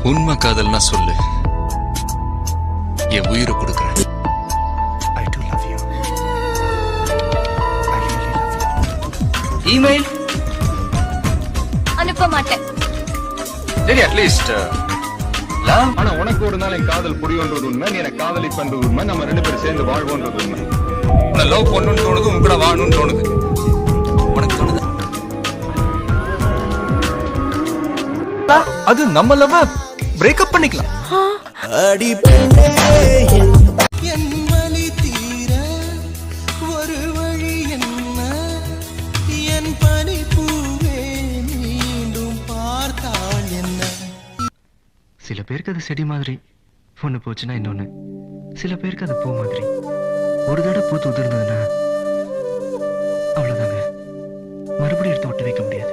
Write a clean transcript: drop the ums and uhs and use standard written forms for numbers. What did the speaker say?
உண்மை காதல்னா சொல்லு, என் உயிரை கொடுக்குறேன். I do love you. I really love you. Email அனுப்ப மாட்டேன். சரி, அட்லீஸ்ட் லவ். ஆனா உனக்கு ஒரு நாள் என் காதல் புரியுன்றது உண்மை, நீ எனக்கு காதலிப்பன்றது உண்மை, நம்ம 2 பேரும் சேர்ந்து வாழ்வோன்றது உண்மை. உன்னை லவ் பண்ணணும்னு தோணுது, உன் கூட வாழணும்னு தோணுது. உனக்கு தோணுது அது நம்ம லவ் பிரேக்கப் பண்ணிக்கலாம். என் வலி தீர ஒரு வழி என்ன, என் பனி பூவே மீண்டும் பார்த்தாள் என்ன. சில பேருக்கு அது செடி மாதிரி, ஒண்ணு போச்சுன்னா இன்னொன்னு. சில பேருக்கு அது பூ மாதிரி, ஒரு தடவை பூத்து உதிர்ந்ததுன்னா அவ்வளவுதாங்க, மறுபடியும் எடுத்து ஒட்ட வைக்க முடியாது.